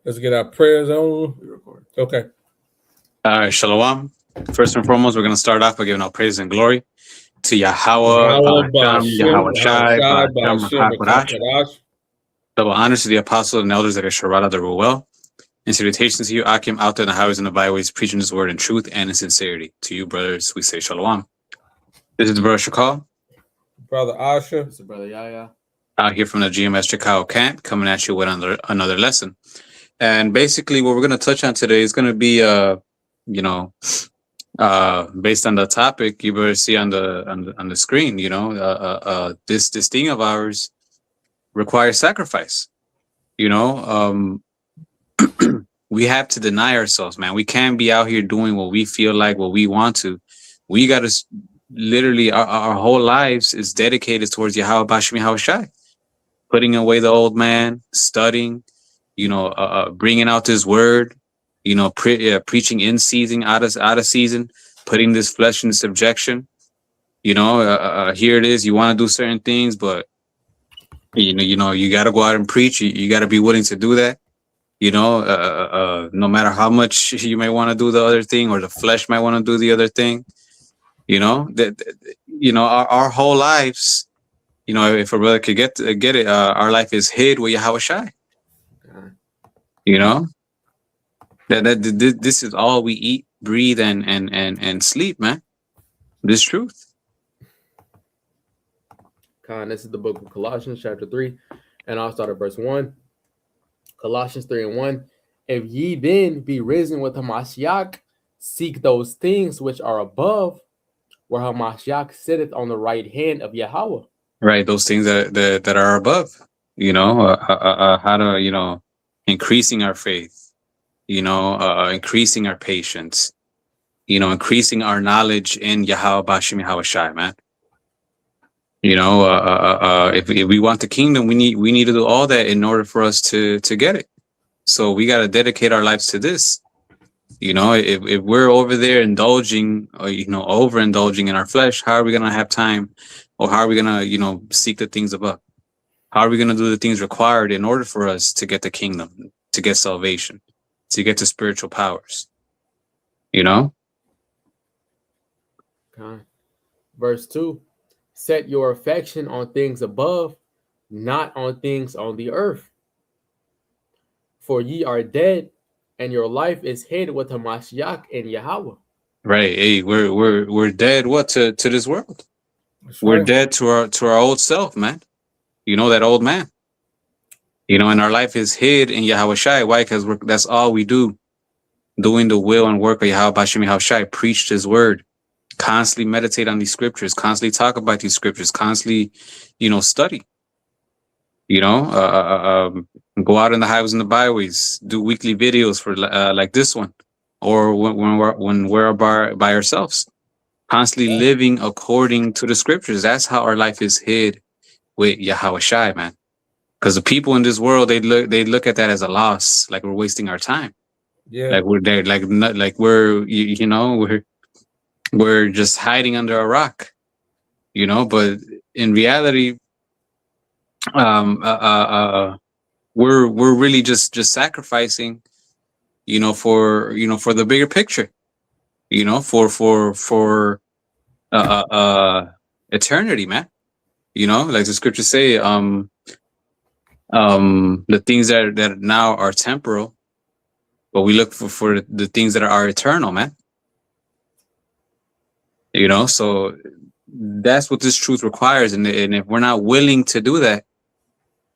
Let's get our prayers on. Okay. All right, Shalom. First and foremost, we're going to start off by giving all praise and glory to Yahweh, Yahweh, Ba'asham, Ba'ashem, Yahweh Shai, Ba'ashai, Ba'asham, Ba'ashem, Rakakadash. B'Kakadash. Double honors to the apostles and elders that are Sharada the Ruel. And salutations to you, Akim, out there in the highways and the byways, preaching his word in truth and in sincerity. To you, brothers, we say Shalom. This is the brother Shakal, Brother Asha. It's brother Yaya. out here from the GMS Chicago camp, coming at you with another lesson. And basically, what we're going to touch on today is going to be, based on the topic you better see on the screen. This thing of ours requires sacrifice. We have to deny ourselves, man. We can't be out here doing what we feel like, what we want to. We got to literally, our whole lives is dedicated towards Yahweh Bashmi Hawashai, putting away the old man, studying, bringing out this word, preaching in season, out of season, putting this flesh in subjection. Here it is. You want to do certain things, but you got to go out and preach. You got to be willing to do that. No matter how much you may want to do the other thing, or the flesh might want to do the other thing. Our whole lives. If a brother could get it, our life is hid with Yahweh Shai. This is all we eat, breathe, and sleep, man. This truth. This is the book of Colossians, chapter 3, and I'll start at verse 1. Colossians 3 and 1. If ye then be risen with Hamashiach, seek those things which are above, where Hamashiach sitteth on the right hand of Yahweh. Right, those things that are above. How to increasing our faith. Increasing our patience. Increasing our knowledge in Yahweh Bashim Yahweh Shai, man. If we want the kingdom, we need to do all that in order for us to get it. So we got to dedicate our lives to this. If we're over there indulging, or overindulging in our flesh, how are we gonna have time, or how are we gonna seek the things above? How are we gonna do the things required in order for us to get the kingdom, to get salvation, to get to spiritual powers? Verse 2. Set your affection on things above, not on things on the earth. For ye are dead, and your life is hid with Hamashiach and Yahweh. Right. Hey, we're dead. What to this world? That's We're right. dead to our old self, man. That old man. And our life is hid in Yahweh Shai. Why? Because that's all we do. Doing the will and work of Yahweh Bashim Yahweh Shai. Preach His word. Constantly meditate on these scriptures. Constantly talk about these scriptures. Constantly, study. Go out in the highways and the byways. Do weekly videos for like this one, or when we're by ourselves. Constantly living according to the scriptures. That's how our life is hid with Yahweh Shai, man. Because the people in this world, they look at that as a loss, like we're wasting our time. Yeah. Like we're there, like we're we're just hiding under a rock, But in reality, we're really just sacrificing, for the bigger picture, for eternity, man. Like the scriptures say, the things that now are temporal, but we look for the things that are eternal, man. So that's what this truth requires, and if we're not willing to do that,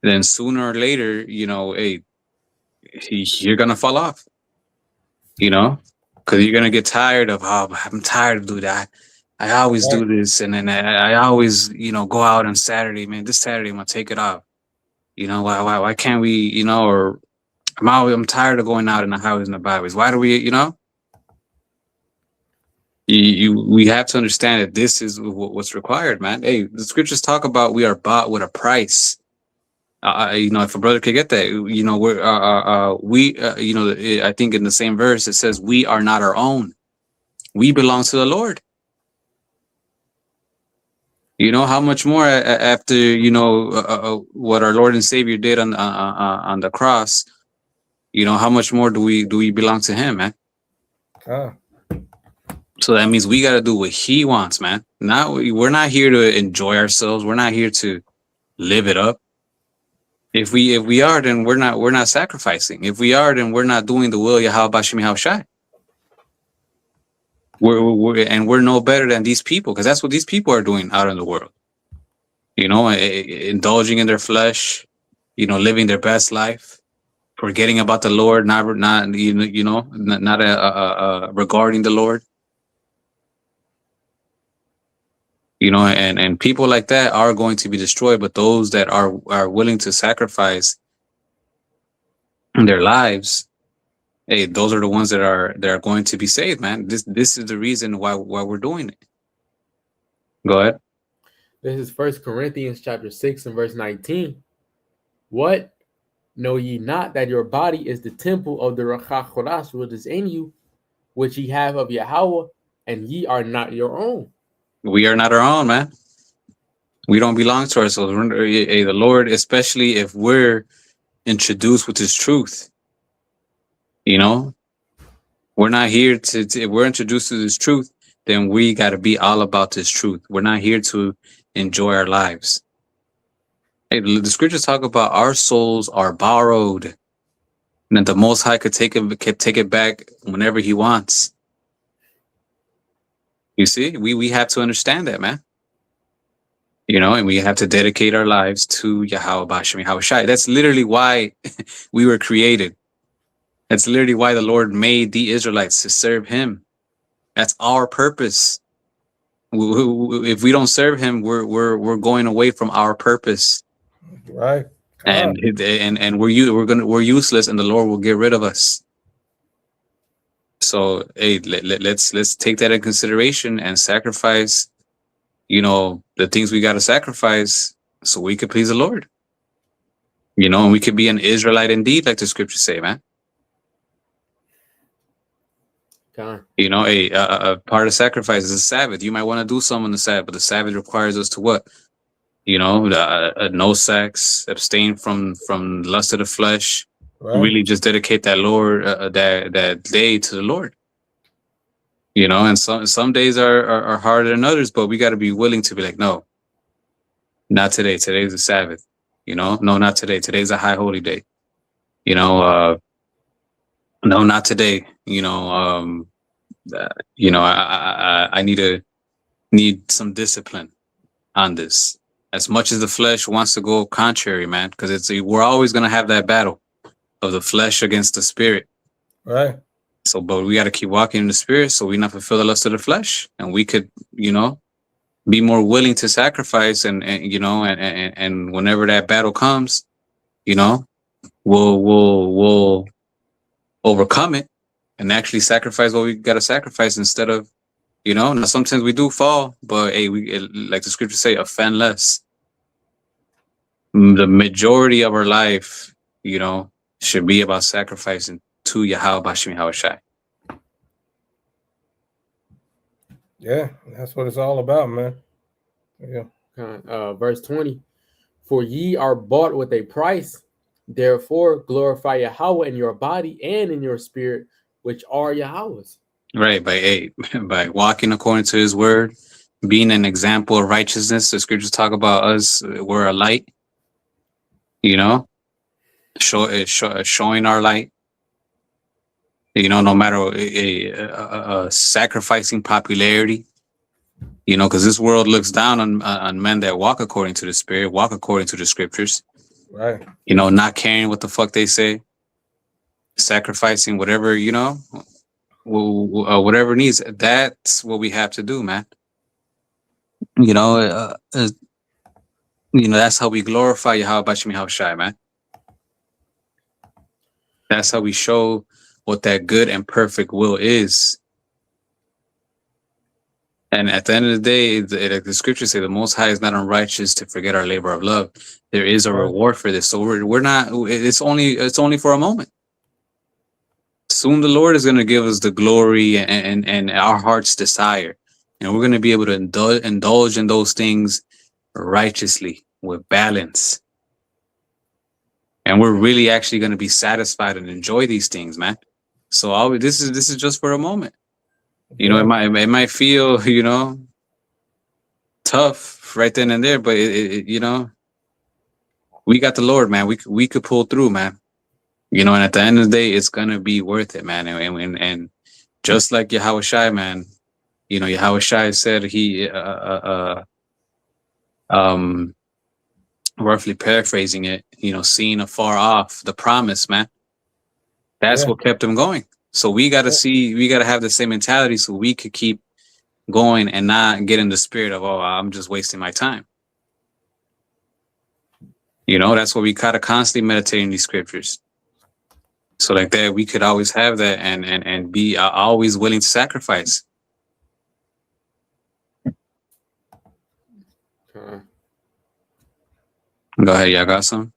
then sooner or later, hey, you're gonna fall off. Because you're gonna get tired of, I'm tired of doing that. I always do this, and then I always, go out on Saturday, man. This Saturday I'm gonna take it off. Why can't we, or I'm tired of going out in the highways and the byways. Why do we, we have to understand that this is what's required, man. Hey, the scriptures talk about we are bought with a price. If a brother could get that, I think in the same verse it says we are not our own. We belong to the Lord. How much more after what our Lord and Savior did on the cross. You know, how much more do we belong to him, man? Con. So that means we got to do what he wants, man. We're not here to enjoy ourselves. We're not here to live it up. If we are, then we're not sacrificing. If we are, then we're not doing the will of Yahweh Bashim Yahushai. We're no better than these people, because that's what these people are doing out in the world. You know, indulging in their flesh, you know, living their best life, forgetting about the Lord, not regarding the Lord. You know, and people like that are going to be destroyed, but those that are willing to sacrifice their lives, hey, those are the ones that are going to be saved, man. This is the reason why we're doing it. Go ahead. This is 1 Corinthians chapter 6 and verse 19. What? Know ye not that your body is the temple of the Ruach HaKodesh which is in you, which ye have of Yahweh, and ye are not your own? We are not our own, man. We don't belong to ourselves. The Lord, especially if we're introduced with his truth, you know, we're not here to if we're introduced to this truth, then we got to be all about this truth. We're not here to enjoy our lives. Hey, the scriptures talk about our souls are borrowed, and that the Most High could take it back whenever he wants. You see, we have to understand that, man. You know, and we have to dedicate our lives to Yahweh Bashim Yahushai. That's literally why we were created. That's literally why the Lord made the Israelites, to serve him. That's our purpose. If we don't serve him, we're going away from our purpose. Right. And we're useless, and the Lord will get rid of us. So hey, let's take that in consideration and sacrifice, you know, the things we got to sacrifice so we could please the Lord. You know, and we could be an Israelite indeed, like the scriptures say, man. God. You know, a part of sacrifice is the Sabbath. You might want to do some on the Sabbath, but the Sabbath requires us to what? You know, no sex, abstain from lust of the flesh. Right. Really just dedicate that Lord, that day to the Lord. You know, and some days are harder than others, but we got to be willing to be like, no, not today. Today's the Sabbath. You know, no, not today. Today's a high holy day. You know, no, not today. You know, I need some discipline on this. As much as the flesh wants to go contrary, man, because we're always gonna have that battle of the flesh against the spirit. Right. So, but we got to keep walking in the spirit, so we not fulfill the lust of the flesh, and we could, you know, be more willing to sacrifice, and you know, and whenever that battle comes, you know, we'll overcome it and actually sacrifice what we got to sacrifice instead of, you know. Now sometimes we do fall, but hey, like the scriptures say, offend less. The majority of our life, you know, should be about sacrificing to Yahweh Bashim Yahushai. Yeah, that's what it's all about, man. Yeah. Verse 20. For ye are bought with a price, therefore glorify Yahweh in your body and in your spirit, which are Yahweh's. Right, by walking according to his word, being an example of righteousness. The scriptures talk about us, we're a light, you know, showing our light, you know, no matter sacrificing popularity, you know, because this world looks down on men that walk according to the spirit, walk according to the scriptures. Right. You know, not caring what the fuck they say, sacrificing whatever, you know, whatever needs. That's what we have to do, man. You know, that's how we glorify Yahweh Bashim Yahushai, man. That's how we show what that good and perfect will is. And at the end of the day, the scriptures say the Most High is not unrighteous to forget our labor of love. There is a reward for this. So we're not. It's only for a moment. Soon the Lord is going to give us the glory and our heart's desire, and we're going to be able to indulge in those things righteously with balance. and we're really actually going to be satisfied and enjoy these things, man. So this is just for a moment. You know, it might feel, you know, tough right then and there, but you know, we got the Lord, man. We could pull through, man. You know, and at the end of the day, it's gonna be worth it, man. And just like Yahweh Shai, man, you know, Yahweh Shai said he roughly paraphrasing it, you know, seeing afar off the promise, man. That's what kept him going. So we gotta have the same mentality so we could keep going and not get in the spirit of, oh, I'm just wasting my time. You know, that's what we gotta constantly meditate in these scriptures. So like that, we could always have that and be always willing to sacrifice. Go ahead, y'all got some?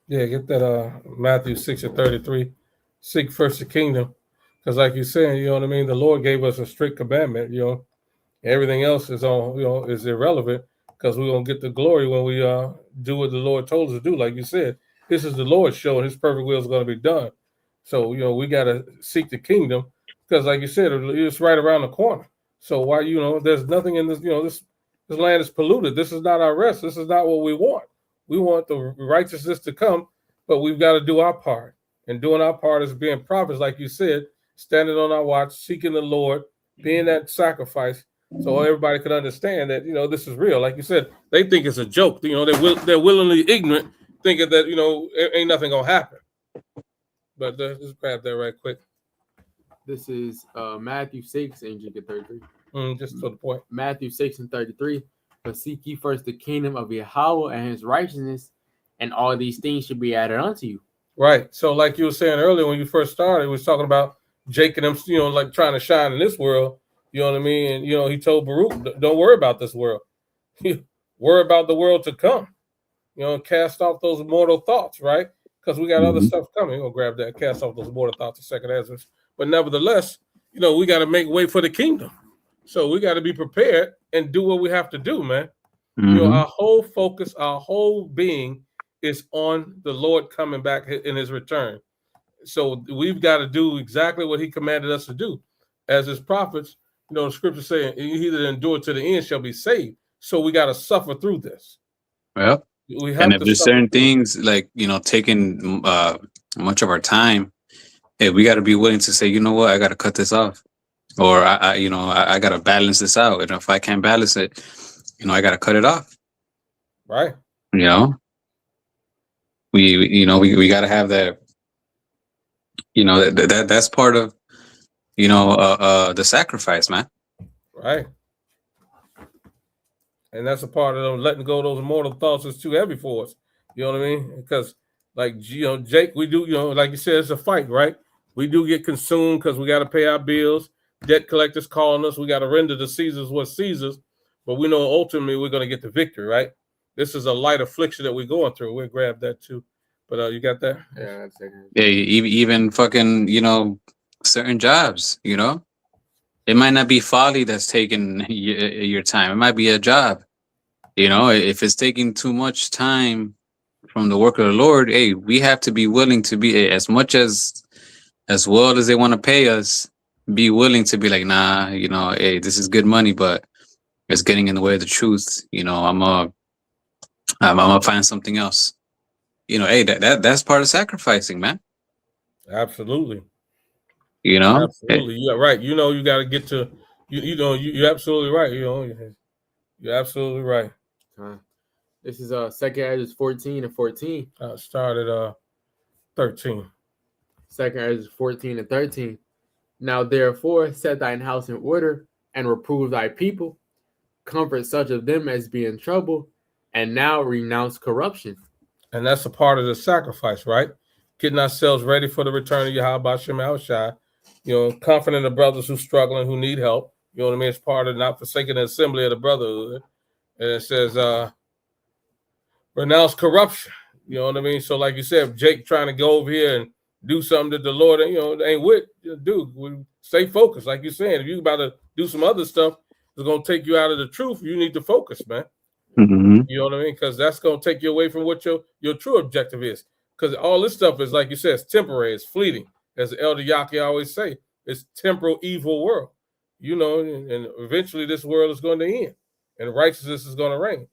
Yeah, get that Matthew 6:33. Seek first the kingdom. Because like you're saying, you know what I mean? The Lord gave us a strict commandment, you know. Everything else is is irrelevant because we're gonna get the glory when we do what the Lord told us to do. Like you said, this is the Lord's show and his perfect will is gonna be done. So, you know, we gotta seek the kingdom because like you said, it's right around the corner. So why, you know, there's nothing in this, you know, this land is polluted. This is not our rest. This is not what we want. We want the righteousness to come, but we've got to do our part. And doing our part is being prophets, like you said, standing on our watch, seeking the Lord, being that sacrifice, so everybody could understand that, you know, this is real. Like you said, they think it's a joke. You know, they're willingly ignorant, thinking that, you know, ain't nothing gonna happen. But just grab that right quick. This is Matthew 6 and you get 33. Just to the point. Matthew 6 and 33. But seek ye first the kingdom of Yahweh and his righteousness, and all these things should be added unto you. Right. So like you were saying earlier when you first started, we was talking about Jake and them, you know, like trying to shine in this world. You know what I mean? And, you know, he told Baruch, don't worry about this world. Worry about the world to come. You know, cast off those mortal thoughts, right? Because we got other stuff coming. We're going to grab that, cast off those mortal thoughts in second Ezra. But nevertheless, you know, we got to make way for the kingdom. So we got to be prepared and do what we have to do, man. You know, our whole focus, our whole being is on the Lord coming back in his return. So we've got to do exactly what he commanded us to do. As his prophets, you know, the scripture saying, he that endure to the end shall be saved. So we got to suffer through this. Well, we have and if there's certain things like, you know, taking much of our time, hey, we got to be willing to say, you know what, I got to cut this off. Or I got to balance this out. And if I can't balance it, you know, I got to cut it off. Right. You know, we got to have that, you know, that's part of, you know, the sacrifice, man. Right. And that's a part of them letting go of those mortal thoughts is too heavy for us. You know what I mean? Because like, you know, Jake, we do, you know, like you said, it's a fight, right? We do get consumed because we got to pay our bills. Debt collectors calling us. We got to render to Caesar's what Caesar's. But we know ultimately we're going to get the victory, right? This is a light affliction that we're going through. We'll grab that too. But you got that? Yeah, that's it. Yeah, even fucking, you know, certain jobs, you know, it might not be folly that's taking your time. It might be a job. You know, if it's taking too much time from the work of the Lord, hey, we have to be willing to be as much as well as they want to pay us, be willing to be like, nah, you know, hey, this is good money, but it's getting in the way of the truth. You know, I'm gonna find something else. You know, hey, that's part of sacrificing, man. Absolutely. You know, absolutely, yeah, right. You know, you got to get to, you know, you're absolutely right. You know, you're absolutely right. This is 2nd Ezra 14 and 14. Started 13. 2nd Ezra 14 and 13. Now therefore set thine house in order and reprove thy people, comfort such of them as be in trouble, and now renounce corruption. And that's a part of the sacrifice, right? Getting ourselves ready for the return of Yahweh Shem Shai. You know, comforting the brothers who struggling, who need help. You know what I mean? It's part of not forsaking the assembly of the brotherhood. And it says, renounce corruption. You know what I mean? So like you said, Jake trying to go over here and do something that the Lord, you know, ain't with, dude, we stay focused. Like you're saying, if you about to do some other stuff that's going to take you out of the truth, you need to focus, man. You know what I mean? Because that's going to take you away from what your true objective is. because all this stuff is, like you said, it's temporary, it's fleeting. As Elder Yaki always say, it's temporal evil world. You know, and eventually this world is going to end, and righteousness is going to reign.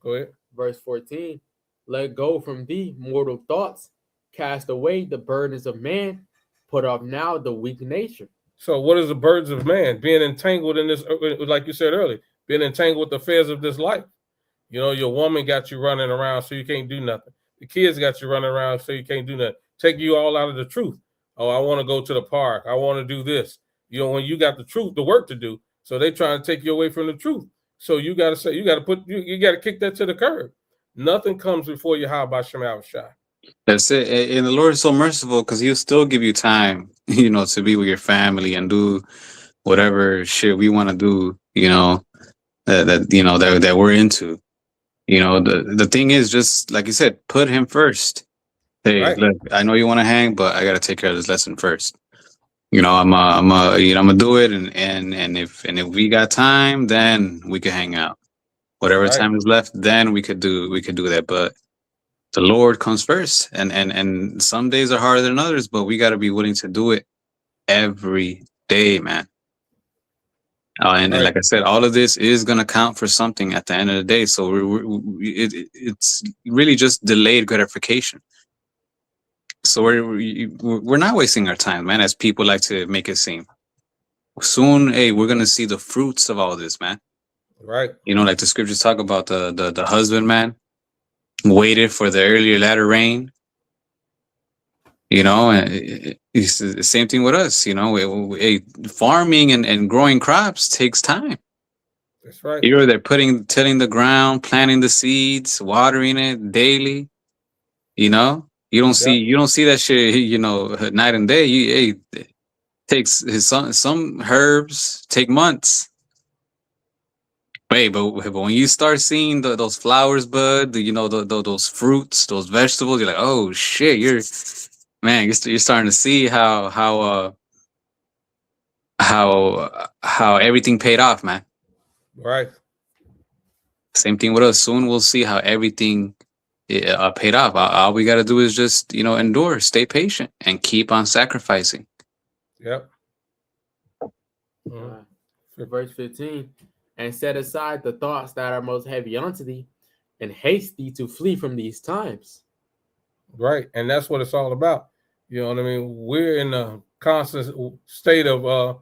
Go ahead. Verse 14, let go from thee mortal thoughts, cast away the burdens of man, put off now the weak nature. So what is the burdens of man? Being entangled in this, like you said earlier, being entangled with the affairs of this life. You know, your woman got you running around so you can't do nothing. The kids got you running around so you can't do nothing. Take you all out of the truth. Oh, I want to go to the park. I want to do this. You know, when you got the truth, the work to do. So they trying to take you away from the truth. So you got to say, you got to put, you got to kick that to the curb. Nothing comes before you. How about Shemal Shai? That's it. And the Lord is so merciful because He'll still give you time, you know, to be with your family and do whatever shit we want to do, you know, that we're into. You know, the thing is, just like you said, put Him first. Hey, Right. look, I know you want to hang, but I got to take care of this lesson first. You know, I'm gonna do it, and if we got time, then we could hang out. Whatever Right. time is left, then we could do that. But the Lord comes first, and some days are harder than others, but we got to be willing to do it every day, man. And Right. like I said, all of this is gonna count for something at the end of the day. So it's really just delayed gratification. So we're not wasting our time, man, as people like to make it seem. Soon, hey, we're gonna see the fruits of all this, man. Right. You know, like the scriptures talk about the husbandman waited for the earlier latter rain. You know, and it's the same thing with us. You know, farming and growing crops takes time. That's right. You're there tilling the ground, planting the seeds, watering it daily. You know, you don't see that shit. You know, night and day. It takes some herbs take months. Wait, but when you start seeing those flowers bud, those fruits, those vegetables, you're like, oh shit, you're starting to see how everything paid off, man. Right. Same thing with us. Soon we'll see how everything paid off. All we got to do is just, endure, stay patient, and keep on sacrificing. Yep. Verse 15, and set aside the thoughts that are most heavy unto thee, and haste thee to flee from these times. Right. And that's what it's all about. You know what I mean? We're in a constant state of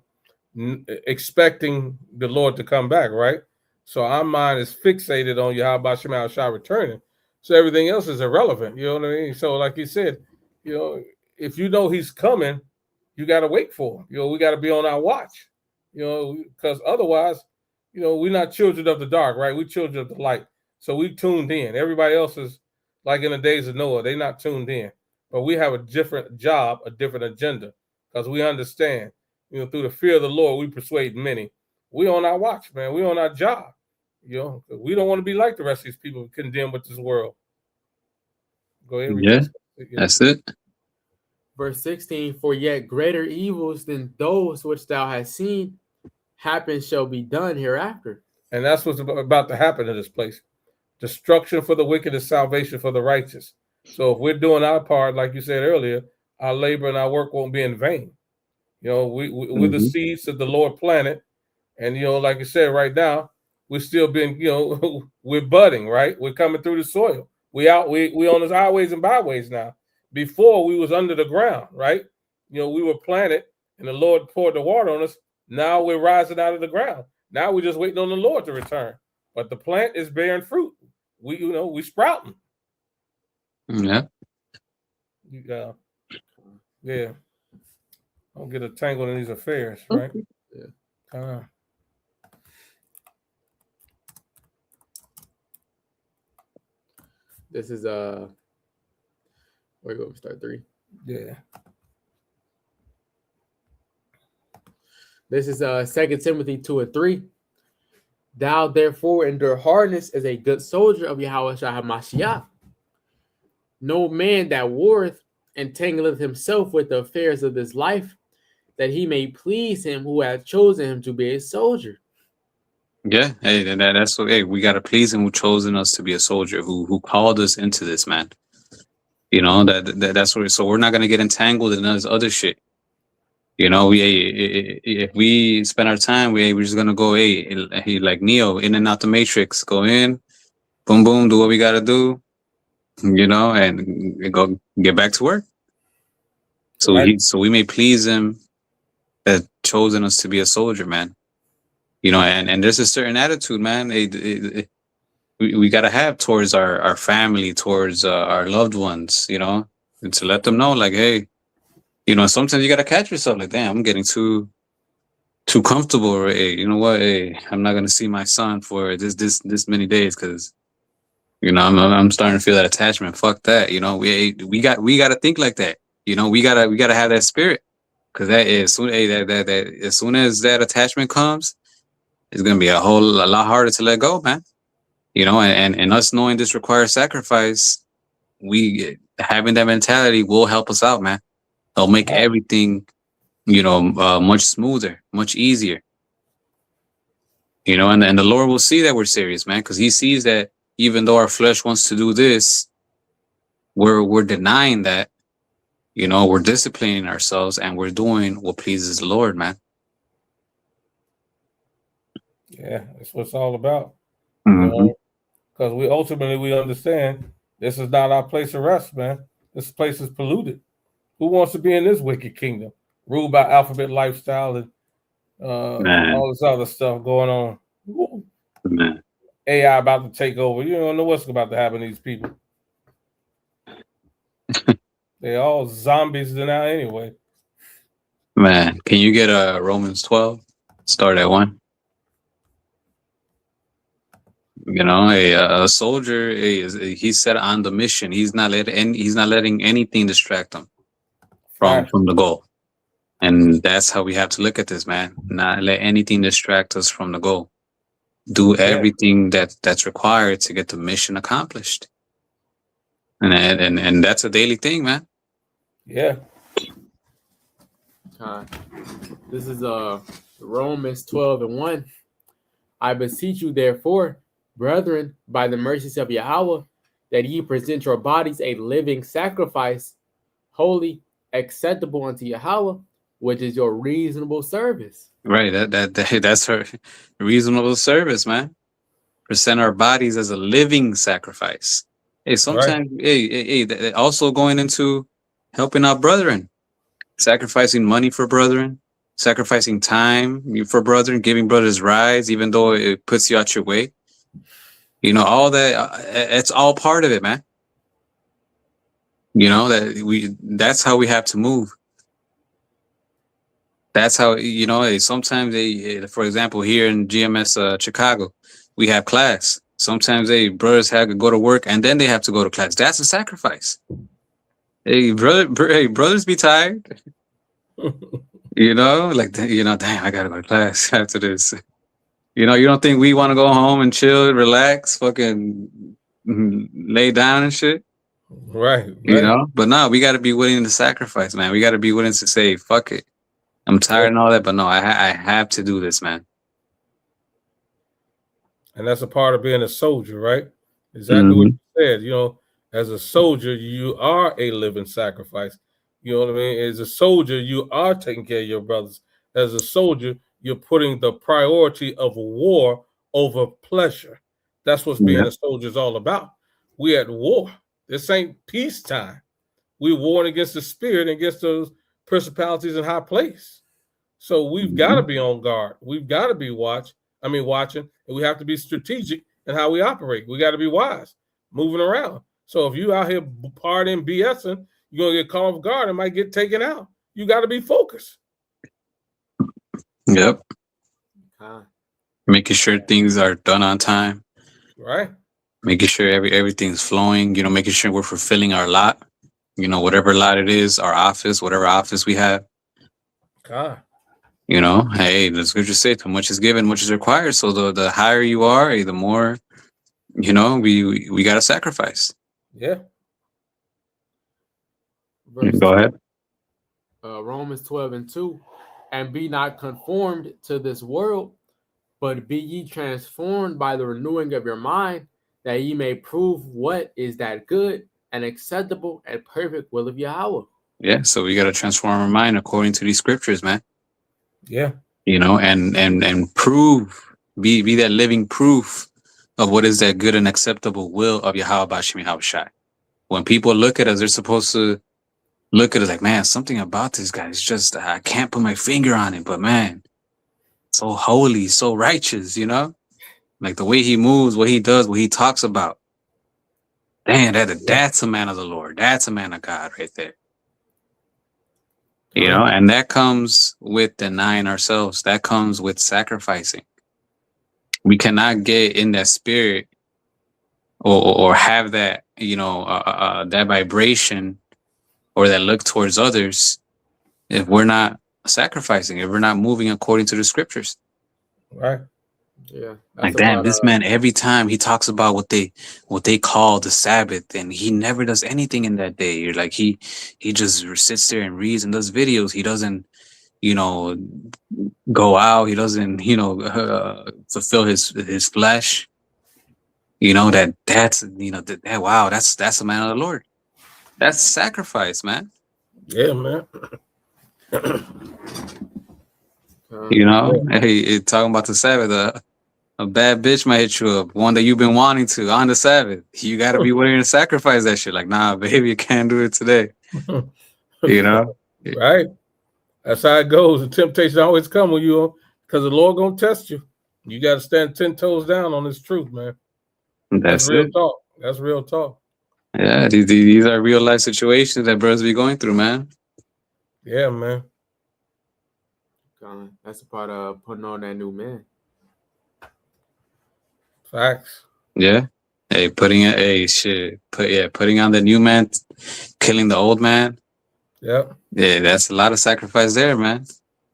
expecting the Lord to come back, right? So our mind is fixated on Yahweh Shemal Shai returning. So everything else is irrelevant. You know what I mean? So like you said, if you know He's coming, you got to wait for Him. We got to be on our watch, because otherwise, we're not children of the dark, right? We're children of the light. So we tuned in. Everybody else is like in the days of Noah. They're not tuned in. But we have a different job, a different agenda, because we understand, through the fear of the Lord, we persuade many. We on our watch, man. We on our job. We don't want to be like the rest of these people condemned with this world. Go ahead. Yeah, that's it. Verse 16, for yet greater evils than those which thou hast seen happen shall be done hereafter. And that's what's about to happen in this place. Destruction for the wicked is salvation for the righteous. So if we're doing our part, like you said earlier, our labor and our work won't be in vain. We're the seeds that the Lord planted. And, like you said, right now, we're still being, we're budding, right? We're coming through the soil. We on the highways and byways now. Before we was under the ground, right? We were planted and the Lord poured the water on us. Now we're rising out of the ground. Now we're just waiting on the Lord to return. But the plant is bearing fruit. We sprouting. Yeah. Yeah. Don't get entangled in these affairs, right? Yeah. This is where you want to start 3? Yeah. This is 2 Timothy 2:3. Thou therefore endure hardness as a good soldier of Yahweh Shai HaMashiach. No man that warreth entangleth himself with the affairs of this life, that he may please him who hath chosen him to be a soldier. Yeah, hey, that's what. Hey, we gotta please Him who chosen us to be a soldier, who called us into this, man. You know, that's where, so we're not gonna get entangled in this other shit. You know, if we spend our time, we're just gonna go, hey, like Neo, in and out the matrix, go in, boom, boom, do what we gotta do, you know, and go get back to work. So Right. so we may please him that chosen us to be a soldier, man. You know, and there's a certain attitude, man. We gotta have towards our family, towards our loved ones, you know, and to let them know, like, hey, you know, sometimes you gotta catch yourself, like, damn, I'm getting too comfortable, or hey, you know what, hey, I'm not gonna see my son for this many days because, you know, I'm starting to feel that attachment. Fuck that, you know. We gotta think like that, you know. We gotta have that spirit, because that is soon, that as soon as that attachment comes, it's gonna be a lot harder to let go, man. You know, and us knowing this requires sacrifice, we having that mentality will help us out, man. It'll make everything, you know, much smoother, much easier. You know, and the Lord will see that we're serious, man, because He sees that even though our flesh wants to do this, we're denying that. You know, we're disciplining ourselves and we're doing what pleases the Lord, man. Yeah, that's what it's all about. Mhm. Because we ultimately understand this is not our place of rest, man. This place is polluted. Who wants to be in this wicked kingdom, ruled by alphabet lifestyle and Man, all this other stuff going on? Woo. man, AI about to take over. You don't know what's about to happen to these people. They all zombies now anyway. man. Can you get a Romans 12? Start at 1. You know, a soldier, he's set on the mission. He's not letting anything distract him Fact. from the goal. And that's how we have to look at this, man. Not let anything distract us from the goal. Do everything that's required to get the mission accomplished. And that's a daily thing, man. Yeah. This is Romans 12:1. I beseech you, therefore, brethren, by the mercies of Yahweh, that ye present your bodies a living sacrifice, holy, acceptable unto Yahweh, which is your reasonable service. Right. That's her reasonable service, man. Present our bodies as a living sacrifice. Hey, sometimes, also going into helping our brethren, sacrificing money for brethren, sacrificing time for brethren, giving brothers rides, even though it puts you out your way. You know, all that, it's all part of it, man. You know, that's how we have to move. That's how, you know, sometimes for example, here in GMS Chicago, we have class. Sometimes brothers have to go to work and then they have to go to class. That's a sacrifice. Hey, brothers be tired. You know, like, you know, damn, I gotta go to class after this. You know, you don't think we want to go home and chill, relax, fucking lay down and shit? Right. You know, but no, we got to be willing to sacrifice, man. We got to be willing to say, fuck it. I'm tired and all that, but no, I have to do this, man. And that's a part of being a soldier, right? Exactly what you said. You know, as a soldier, you are a living sacrifice. You know what I mean? As a soldier, you are taking care of your brothers. As a soldier, you're putting the priority of war over pleasure. That's what being a soldier is all about. We at war. This ain't peacetime. We're warring against the spirit, against those principalities in high place. So we've got to be on guard. We've got to be watching, and we have to be strategic in how we operate. We got to be wise, moving around. So if you out here partying, BSing, you're gonna get caught off guard and might get taken out. You got to be focused. Yep. Making sure things are done on time. Right. Making sure everything's flowing. You know, making sure we're fulfilling our lot. You know, whatever lot it is, our office, whatever office we have. God. You know, hey, the scripture say, too much is given, much is required. So the higher you are, the more, you know, we got to sacrifice. Yeah. Go ahead. Romans 12:2, and be not conformed to this world, but be ye transformed by the renewing of your mind, that ye may prove what is that good and acceptable and perfect will of Yahweh. Yeah, so we got to transform our mind according to these scriptures, man. Yeah. You know, and prove, be that living proof of what is that good and acceptable will of Yahweh Bashim Yahushai. When people look at us, they're supposed to look at us like, man, something about this guy is just, I can't put my finger on it, but man, so holy, so righteous, you know? Like the way he moves, what he does, what he talks about. Damn, that's a man of the Lord. That's a man of God right there. You know, and that comes with denying ourselves. That comes with sacrificing. We cannot get in that spirit or have that, you know, that vibration or that look towards others if we're not sacrificing, if we're not moving according to the scriptures. Right. Yeah. Like, damn, this man, every time he talks about what they call the Sabbath, and he never does anything in that day. You're like, he just sits there and reads and does videos. He doesn't, you know, go out. He doesn't, you know, fulfill his flesh. You know, that's, you know, that wow, that's a man of the Lord. That's sacrifice, man. Yeah, man. You know, hey, talking about the Sabbath, a bad bitch might hit you up, one that you've been wanting to on the Sabbath. You got to be willing to sacrifice that shit. Like, nah, baby, you can't do it today. You know? Right. That's how it goes. The temptation always come when you, because the Lord gonna test you. You got to stand 10 toes down on this truth, man. That's real talk. That's real talk. Yeah, these are real life situations that brothers be going through, man. Yeah, man. That's a part of putting on that new man. Facts. Yeah. Hey, putting on the new man, killing the old man. Yep. Yeah, that's a lot of sacrifice there, man.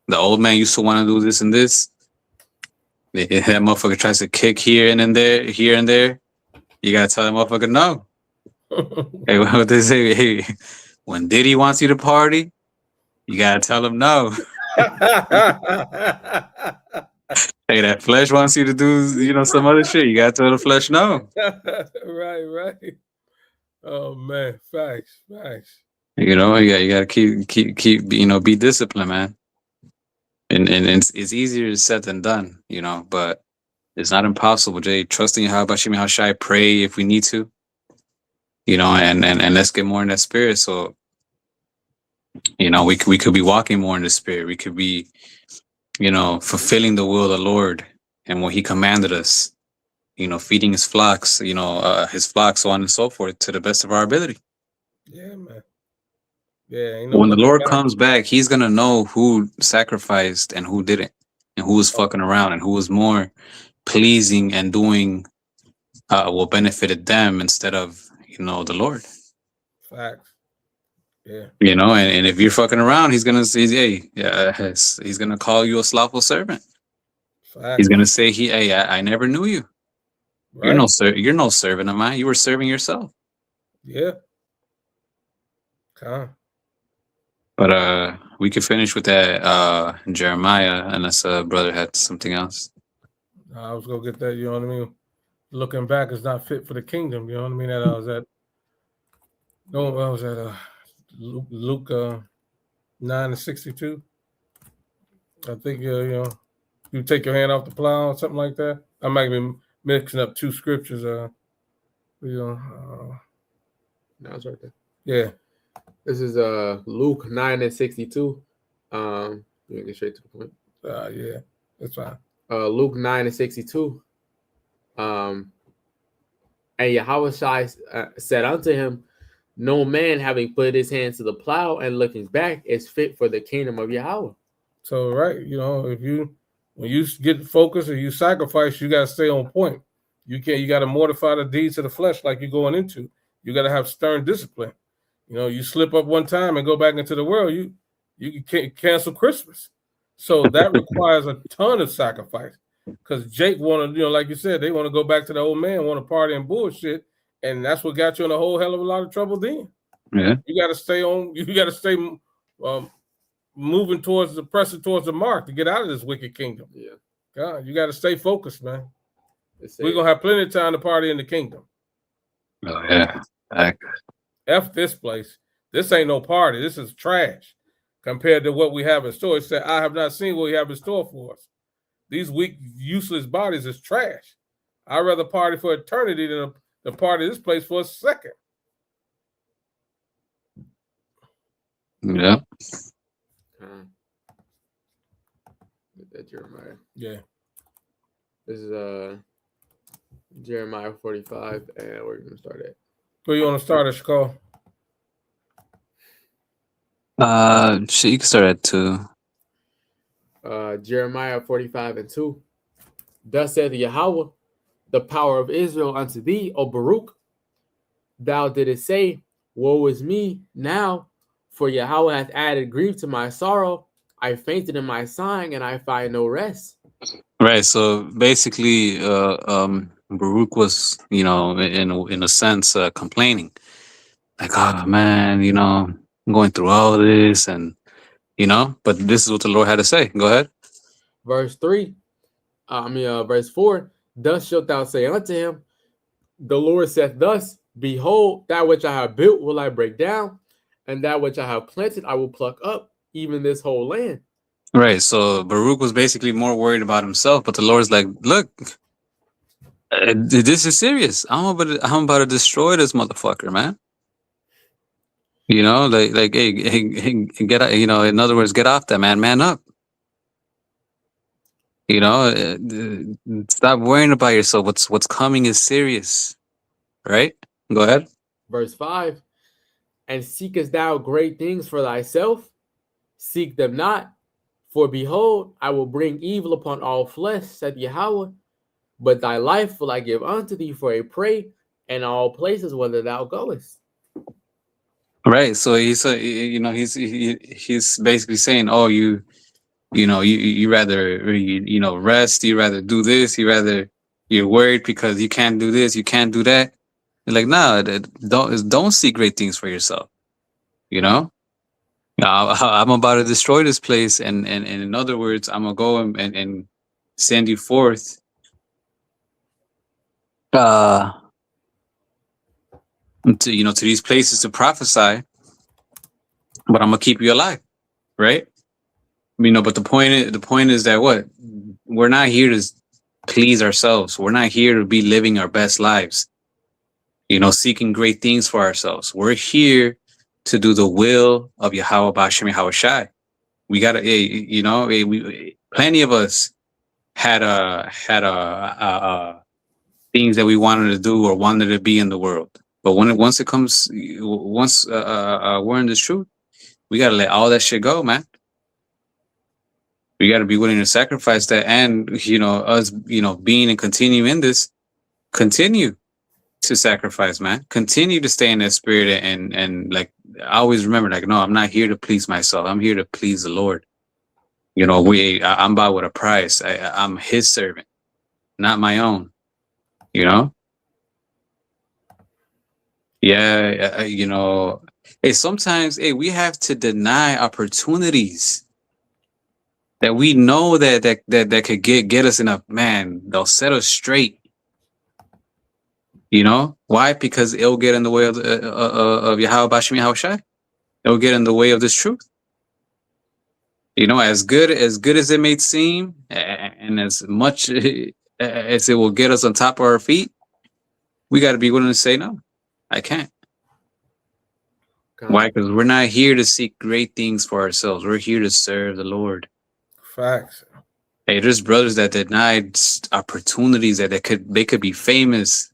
The old man used to want to do this and this. That motherfucker tries to kick here and there. You gotta tell that motherfucker no. Hey, what they say? Hey, when Diddy wants you to party, you gotta tell him no. Hey, that flesh wants you to do, you know, some other shit. You gotta tell the flesh no. Right. Oh man, facts. You know, you gotta keep, you know, be disciplined, man. And it's easier said than done, you know, but it's not impossible, Jay. Trusting how Bashim Hashai, pray if we need to, you know, and let's get more in that spirit. So, you know, we could be walking more in the spirit. We could be, you know, fulfilling the will of the Lord and what He commanded us. You know, feeding His flocks, you know, so on and so forth, to the best of our ability. Yeah, man. Yeah. When the Lord comes back, He's gonna know who sacrificed and who didn't, and who was fucking around and who was more pleasing and doing what benefited them instead of, you know, the Lord. Facts. Yeah. You know, and if you're fucking around, He's gonna say, hey, He's gonna call you a slothful servant. Facts. He's gonna say, hey, I never knew you. Right. You're no servant of mine. You were serving yourself. Yeah. But we could finish with that Jeremiah, unless brother had something else. I was gonna get that. You know what I mean? Looking back is not fit for the kingdom. You know what I mean? That I was at. No, I was at Luke 9:62. I think you know, you take your hand off the plow or something like that. I might be mixing up two scriptures. You know. No, it's right there. Yeah. This is Luke 9:62. You can get straight to the point. Yeah, that's fine. Luke 9:62. And Yahweh said unto him, no man having put his hands to the plow and looking back is fit for the kingdom of Yahweh. So right, you know, when you get focused or you sacrifice, you gotta stay on point. You gotta mortify the deeds of the flesh like you're going into. You gotta have stern discipline. You know, you slip up one time and go back into the world, you can cancel Christmas. So that requires a ton of sacrifice. Because Jake wanted, you know, like you said, they want to go back to the old man, want to party and bullshit, and that's what got you in a whole hell of a lot of trouble. Then, yeah, you got to stay on. You got to stay moving pressing towards the mark to get out of this wicked kingdom. Yeah, God, you got to stay focused, man. We're gonna have plenty of time to party in the kingdom. Oh yeah. F this place. This ain't no party. This is trash compared to what we have in store. It said, I have not seen what we have in store for us. These weak, useless bodies is trash. I'd rather party for eternity than to party this place for a second. Yeah. That Jeremiah. Yeah. This is Jeremiah 45, and we're gonna start at. Who you want to start at, Shakal? You can start at 2. Jeremiah 45 and 2. Thus saith Yahweh, the power of Israel unto thee, O Baruch. Thou didst say, woe is me now, for Yahweh hath added grief to my sorrow. I fainted in my sighing, and I find no rest. Right. So basically, Baruch was, in a sense, complaining, like, oh man, I'm going through all this, and but this is what the Lord had to say. Go ahead. Verse 4. Thus shalt thou say unto him, the Lord saith thus, behold, that which I have built will I break down, and that which I have planted I will pluck up, even this whole land. Right. So Baruch was basically more worried about himself, but the Lord's like, look, this is serious. I'm about to destroy this motherfucker, man. Hey, get out, in other words, get off that, man up. Stop worrying about yourself. What's coming is serious, right? Go ahead. Verse 5. And seekest thou great things for thyself? Seek them not. For behold, I will bring evil upon all flesh, said Yahweh. But thy life will I give unto thee for a prey in all places whither thou goest. Right. So he's basically saying, oh, you rather rest, you rather do this, you're worried because you can't do this, you can't do that. You're like, no, don't seek great things for yourself. I'm about to destroy this place, and in other words, I'm gonna go and send you forth to these places to prophesy, but I'm gonna keep you alive, right? But the point is that what? We're not here to please ourselves. We're not here to be living our best lives, seeking great things for ourselves. We're here to do the will of Yahweh B'Shem Yahweh Shai. We gotta, plenty of us had things that we wanted to do or wanted to be in the world. But once we're in this truth, we gotta let all that shit go, man. We gotta be willing to sacrifice that, and us, being and continue in this, continue to sacrifice, man. Continue to stay in that spirit, and like always remember, like, no, I'm not here to please myself. I'm here to please the Lord. I'm bought with a price. I'm His servant, not my own. Yeah, hey, sometimes, we have to deny opportunities that we know that could get us in a, man, they'll set us straight. Why? Because it'll get in the way of Yahweh B'Shem Yahweh Shai. It'll get in the way of this truth. As good as it may seem, and as much as it will get us on top of our feet, we got to be willing to say, no, I can't. Why? Because we're not here to seek great things for ourselves. We're here to serve the Lord. Facts. Hey, there's brothers that denied opportunities that they could be famous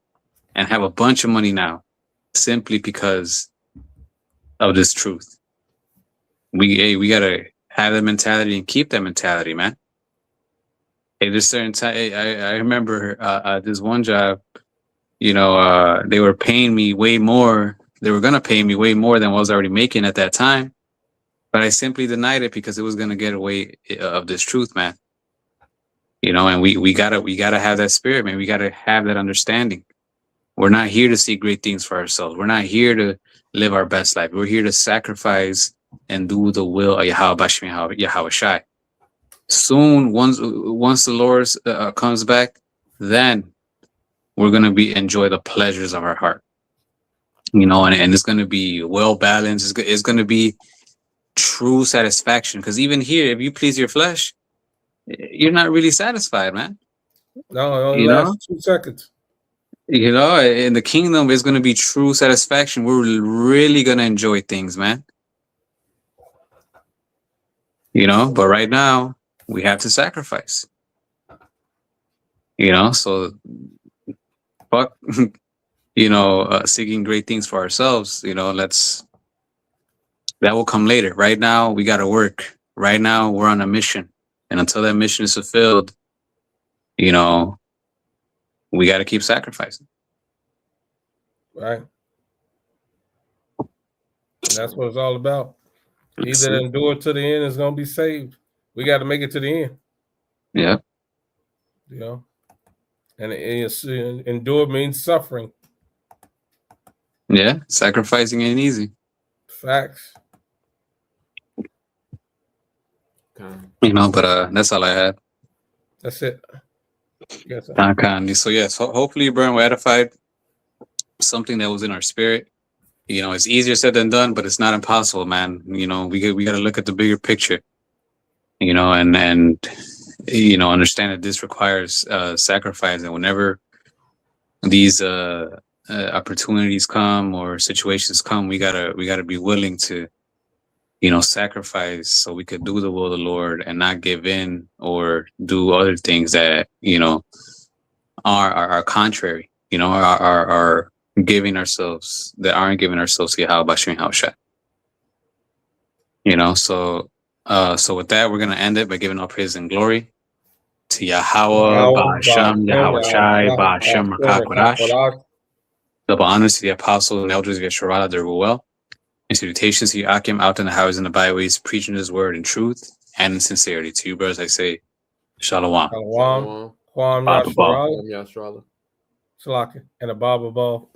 and have a bunch of money now, simply because of this truth. We gotta have that mentality and keep that mentality, man. Hey, there's certain time. I remember this one job. They were paying me way more. They were gonna pay me way more than what I was already making at that time, but I simply denied it because it was gonna get away of this truth, man. And we gotta have that spirit, man. We gotta have that understanding. We're not here to see great things for ourselves. We're not here to live our best life. We're here to sacrifice and do the will of Yahweh B'Shem Yahweh Shai. Soon, once the Lord comes back, then we're gonna enjoy the pleasures of our heart. you know, and it's going to be well balanced. It's going to be true satisfaction. Because even here, if you please your flesh, you're not really satisfied, man. No, it only You know? lasts 2 seconds. You know, in the kingdom, it's going to be true satisfaction. We're really going to enjoy things, man. You know, but right now we have to sacrifice. You know, so fuck, you know, seeking great things for ourselves. You know, that will come later. Right now, we got to work. Right now, we're on a mission, and until that mission is fulfilled, you know, we got to keep sacrificing. Right. And that's what it's all about. He That's that it. endure to the end is going to be saved. We got to make it to the end, Yeah, you know. And endure means suffering. yeah. Sacrificing ain't easy. Facts. Okay. You know, but that's all I had. That's it. Yes, sir. Okay. So yes, hopefully, Brian, we edified something that was in our spirit. You know, it's easier said than done, but it's not impossible, man. You know, we got to look at the bigger picture. You know, and you know, understand that this requires sacrifice, and whenever these opportunities come or situations come, we gotta be willing to, you know, sacrifice so we could do the will of the Lord and not give in or do other things that, you know, are contrary, you know, are giving ourselves, that aren't giving ourselves to Yahweh Bashim Haushai. You know, so with that, we're gonna end it by giving all praise and glory to Yahweh Basham Yahweh Shai Basham Rakakwadash. Double honors to the apostles and elders of Yeshua, their well. And salutations to Akim out in the highways and the byways, preaching his word in truth and in sincerity. To you, brothers, I say, Shalom. Shalom. Kwam Baba Ba. Yasharala. Yashrala. Shalaka. And a Baba Ball.